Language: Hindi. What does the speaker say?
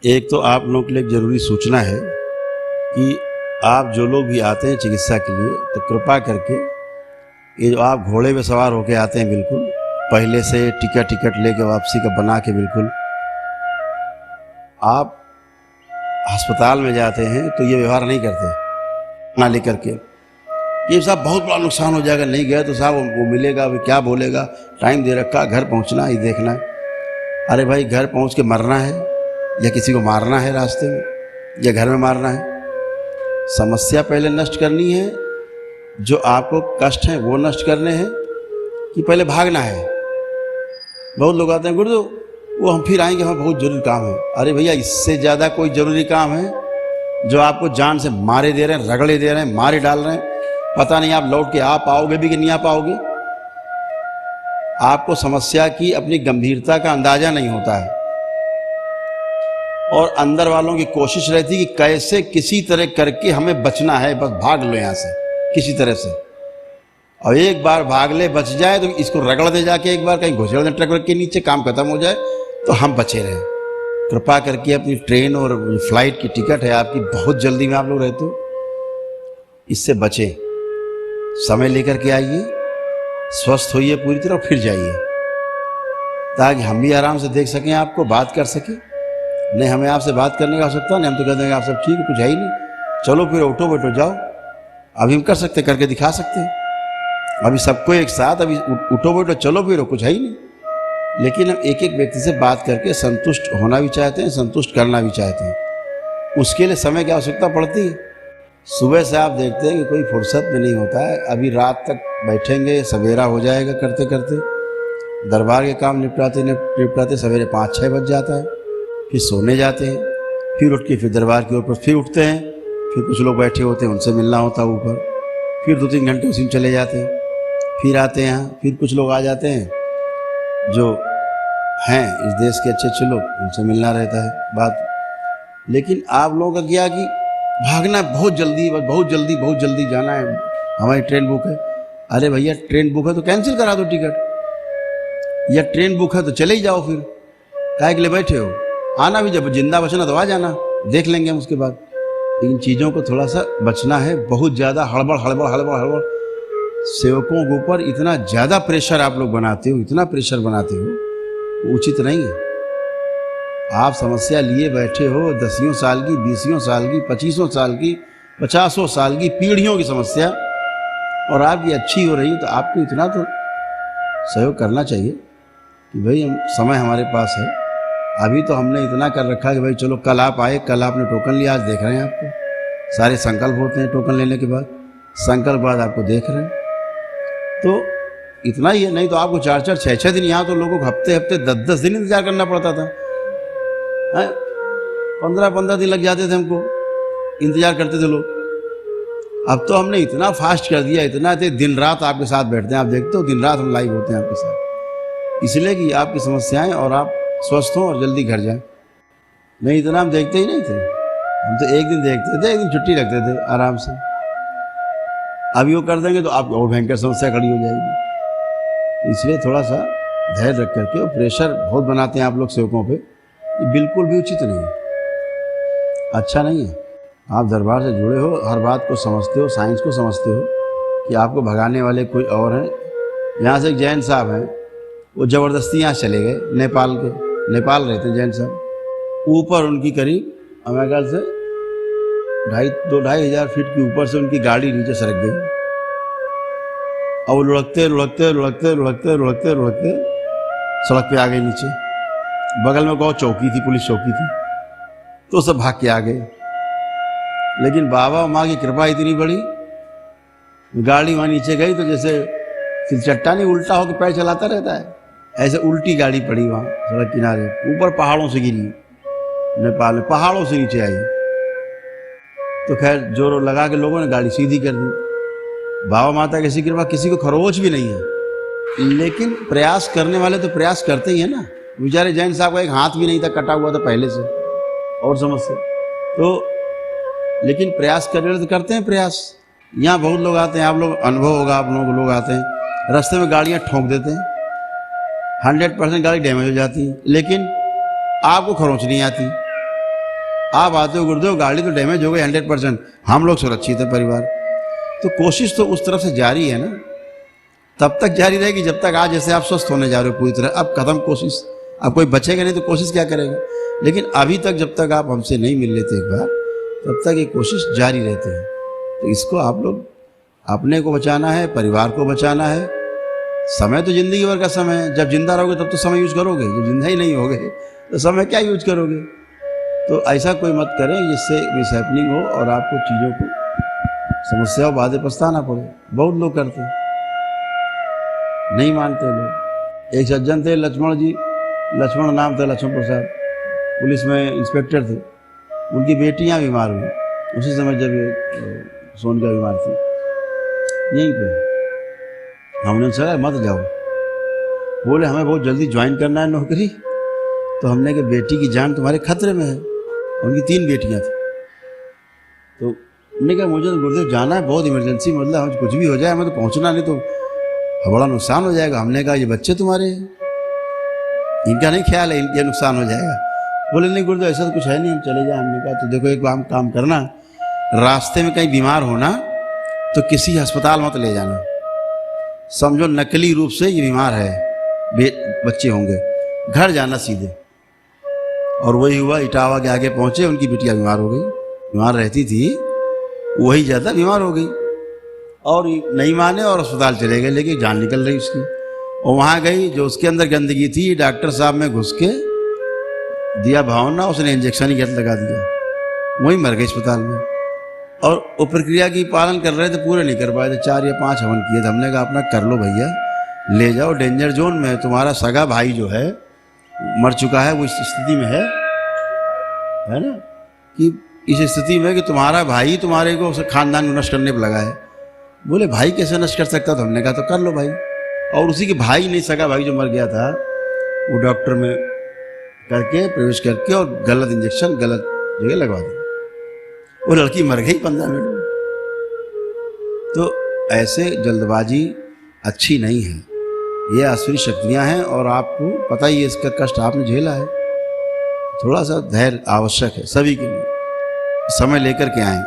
एक तो आप लोगों के लिए एक ज़रूरी सूचना है कि आप जो लोग भी आते हैं चिकित्सा के लिए, तो कृपा करके ये जो आप घोड़े पे सवार होके आते हैं, बिल्कुल पहले से टिकट लेके वापसी का बना के, बिल्कुल आप अस्पताल में जाते हैं तो ये व्यवहार नहीं करते ना लेकर के ये साहब बहुत बड़ा नुकसान हो जाएगा, नहीं गया तो साहब वो मिलेगा, वो क्या बोलेगा, टाइम दे रखा, घर पहुंचना ही देखना है। अरे भाई, घर पहुंच के मरना है या किसी को मारना है रास्ते में, या घर में मारना है? समस्या पहले नष्ट करनी है, जो आपको कष्ट है वो नष्ट करने हैं, कि पहले भागना है? बहुत लोग आते हैं, गुरुदेव वो हम फिर आएंगे, हमें बहुत जरूरी काम है। अरे भैया, इससे ज़्यादा कोई ज़रूरी काम है जो आपको जान से मारे दे रहे हैं, रगड़े दे रहे हैं, मारे डाल रहे हैं, पता नहीं आप लौट के आ पाओगे भी कि नहीं आ पाओगे। आपको समस्या की अपनी गंभीरता का अंदाजा नहीं होता है, और अंदर वालों की कोशिश रहती है कि कैसे किसी तरह करके हमें बचना है, बस भाग लो यहाँ से किसी तरह से। और एक बार भाग ले, बच जाए तो इसको रगड़ दे जाके, एक बार कहीं घुसेड़ दे ट्रक के नीचे, काम खत्म हो जाए तो हम बचे रहें। कृपा करके अपनी ट्रेन और फ्लाइट की टिकट है आपकी, बहुत जल्दी में आप लोग रहते हो, इससे बचें, समय लेकर के आइए, स्वस्थ होइए पूरी तरह, फिर जाइए, ताकि हम भी आराम से देख सकें, आपको बात कर सकें। नहीं, हमें आपसे बात करने की आवश्यकता नहीं, हम तो कहते हैं आप सब ठीक है, कुछ है ही नहीं, चलो फिर उठो बैठो जाओ। अभी हम कर सकते, करके दिखा सकते हैं, अभी सबको एक साथ, अभी उठो बैठो चलो फिर, कुछ है ही नहीं। लेकिन हम एक एक व्यक्ति से बात करके संतुष्ट होना भी चाहते हैं, संतुष्ट करना भी चाहते हैं। उसके लिए समय की आवश्यकता पड़ती है। सुबह से आप देखते हैं कि कोई फुर्सत में नहीं होता है, अभी रात तक बैठेंगे, सवेरा हो जाएगा करते करते, दरबार के काम निपटाते सवेरे 5-6 बज जाता है, फिर सोने जाते हैं, फिर उठ के फिर दरबार के ऊपर फिर उठते हैं, फिर कुछ लोग बैठे होते हैं उनसे मिलना होता है ऊपर, फिर 2-3 घंटे उसी में चले जाते हैं, फिर आते हैं यहाँ, फिर कुछ लोग आ जाते हैं जो हैं इस देश के अच्छे लोग, उनसे मिलना रहता है बात। लेकिन आप लोगों का क्या कि भागना है, बहुत जल्दी जाना है, हमारी ट्रेन बुक है। अरे भैया, ट्रेन बुक है तो कैंसिल करा दो टिकट, या ट्रेन बुक है तो चले ही जाओ, फिर काहे के लिए बैठे हो? आना भी, जब जिंदा बचना तो आ जाना, देख लेंगे हम उसके बाद। इन चीज़ों को थोड़ा सा बचना है, बहुत ज़्यादा हड़बड़ सेवकों के ऊपर इतना ज़्यादा प्रेशर आप लोग बनाते हो, इतना प्रेशर बनाते हो, वो उचित नहीं है। आप समस्या लिए बैठे हो, 10 साल की, 20 साल की, 25 साल की, 50 साल की, पीढ़ियों की समस्या, और आपकी अच्छी हो रही है, तो आपको इतना तो सहयोग करना चाहिए कि भाई हम, समय हमारे पास है। अभी तो हमने इतना कर रखा कि भाई चलो कल आप आए, कल आपने टोकन लिया, आज देख रहे हैं आपको, सारे संकल्प होते हैं टोकन लेने के बाद, संकल्प बाद आपको देख रहे हैं, तो इतना ही है। नहीं तो आपको 4-4, 6-6 दिन, यहाँ तो लोगों को हफ्ते 10-10 दिन इंतजार करना पड़ता था, 15-15 दिन लग जाते थे हमको, इंतजार करते थे लोग। अब तो हमने इतना फास्ट कर दिया, इतना थे, दिन रात आपके साथ बैठते हैं, आप देखते हो दिन रात हम लाइव होते हैं आपके साथ, इसलिए कि आपकी समस्याएं और आप स्वस्थ हों और जल्दी घर जाएं। नहीं, इतना हम देखते ही नहीं थे, हम तो एक दिन देखते थे, एक दिन छुट्टी रखते थे आराम से। अभी वो कर देंगे तो आपको और भयंकर समस्या खड़ी हो जाएगी। इसलिए थोड़ा सा धैर्य रख करके, और प्रेशर बहुत बनाते हैं आप लोग सेवकों पे, ये बिल्कुल भी उचित नहीं है, अच्छा नहीं है। आप दरबार से जुड़े हो, हर बात को समझते हो, साइंस को समझते हो कि आपको भगाने वाले कोई और हैं। यहाँ से एक जैन साहब हैं, वो ज़बरदस्ती यहाँ चले गए, नेपाल रहते हैं जैन साहब, ऊपर उनकी करीब हमारे ख्याल से 2-2.5 हज़ार फीट के ऊपर से उनकी गाड़ी नीचे सरक गई, और वो लुढ़कते सड़क पे आ गए नीचे। बगल में गौ चौकी थी, पुलिस चौकी थी, तो सब भाग के आ गए। लेकिन बाबा और माँ की कृपा इतनी बड़ी, गाड़ी वहाँ नीचे गई तो जैसे सिलचट्टा नहीं उल्टा होकर पैर चलाता रहता है, ऐसे उल्टी गाड़ी पड़ी वहाँ सड़क किनारे, ऊपर पहाड़ों से गिरी, नेपाल में पहाड़ों से नीचे आई। तो खैर जोर लगा के लोगों ने गाड़ी सीधी कर दी। बाबा माता की कृपा, किसी को खरोच भी नहीं है, लेकिन प्रयास करने वाले तो प्रयास करते ही है ना। बेचारे जैन साहब का एक हाथ भी नहीं था, कटा हुआ था पहले से, और समस्या तो, लेकिन प्रयास करने वाले तो करते हैं प्रयास। यहाँ बहुत लोग आते हैं, आप लोग अनुभव होगा, आप लोगों को, लोग आते हैं रास्ते में गाड़ियाँ ठोक देते हैं, 100% गाड़ी डैमेज हो जाती है, लेकिन आपको खरोंच नहीं आती, आप आते हो गुरुदेव, गाड़ी तो डैमेज हो गई 100%, हम लोग सुरक्षित है परिवार। तो कोशिश तो उस तरफ से जारी है ना, तब तक जारी रहेगी जब तक आज जैसे आप स्वस्थ होने जा रहे हो पूरी तरह। अब खत्म कोशिश, अब कोई बचेगा नहीं तो कोशिश क्या करेगा। लेकिन अभी तक जब तक आप हमसे नहीं मिल लेते एक बार, तब तक ये कोशिश जारी रहती है। तो इसको आप लोग अपने को बचाना है, परिवार को बचाना है। समय तो जिंदगी भर का समय है, जब जिंदा रहोगे तब तो समय यूज करोगे, जब जिंदा ही नहीं होगे तो समय क्या यूज करोगे। तो ऐसा कोई मत करें जिससे मिसहैपनिंग हो और आपको चीज़ों को समस्याओं बाद में पछताना पड़े। बहुत लोग करते हैं, नहीं मानते लोग। एक सज्जन थे लक्ष्मण जी, लक्ष्मण नाम था, लक्ष्मण प्रसाद, पुलिस में इंस्पेक्टर थे। उनकी बेटियां बीमार हुई उसी समय जब ये सोनिया बीमार थी, यहीं पे। हमने उनसे कहा मत जाओ, बोले हमें बहुत जल्दी ज्वाइन करना है नौकरी। तो हमने कहा बेटी की जान तुम्हारे खतरे में है। उनकी 3 बेटियां थी। तो उन्होंने कहा मुझे तो गुरुदेव जाना है, बहुत इमरजेंसी, मतलब हमें कुछ भी हो जाए, हमें तो पहुंचना, नहीं तो बड़ा नुकसान हो जाएगा। हमने कहा ये बच्चे तुम्हारे हैं, इनका नहीं ख्याल है, इनका नुकसान हो जाएगा। बोले नहीं गुरुदेव ऐसा तो कुछ है नहीं, हम चले जाए। हमने कहा तो देखो एक काम करना, रास्ते में कहीं बीमार होना तो किसी अस्पताल मत ले जाना, समझो नकली रूप से ये बीमार है, बच्चे होंगे, घर जाना सीधे। और वही हुआ, इटावा के आगे पहुंचे, उनकी बिटिया बीमार हो गई, बीमार रहती थी, वही ज़्यादा बीमार हो गई और नहीं माने और अस्पताल चले गए, लेकिन जान निकल रही उसकी। और वहाँ गई, जो उसके अंदर गंदगी थी डॉक्टर साहब में घुस के दिया भावना, उसने इंजेक्शन ही गलत लगा दिया, वहीं मर गई अस्पताल में। और वो प्रक्रिया की पालन कर रहे थे, पूरे नहीं कर पाए थे, 4 या 5 हवन किए थे। हमने कहा अपना कर लो भैया, ले जाओ, डेंजर जोन में है। तुम्हारा सगा भाई जो है मर चुका है, वो इस स्थिति में है ना, कि इस स्थिति में कि तुम्हारा भाई तुम्हारे को खानदान को नष्ट करने पर लगा है। बोले भाई कैसे नष्ट कर सकता। तो हमने कहा तो कर लो भाई। और उसी के भाई नहीं, सगा भाई जो मर गया था, वो डॉक्टर में करके प्रवेश करके और गलत इंजेक्शन गलत जगह लगवा दिया, वो लड़की मर गई 15 मिनट में। तो ऐसे जल्दबाजी अच्छी नहीं है, ये आसुरी शक्तियां हैं और आपको पता ही है इसका कष्ट आपने झेला है। थोड़ा सा धैर्य आवश्यक है सभी के लिए, समय लेकर के आएं।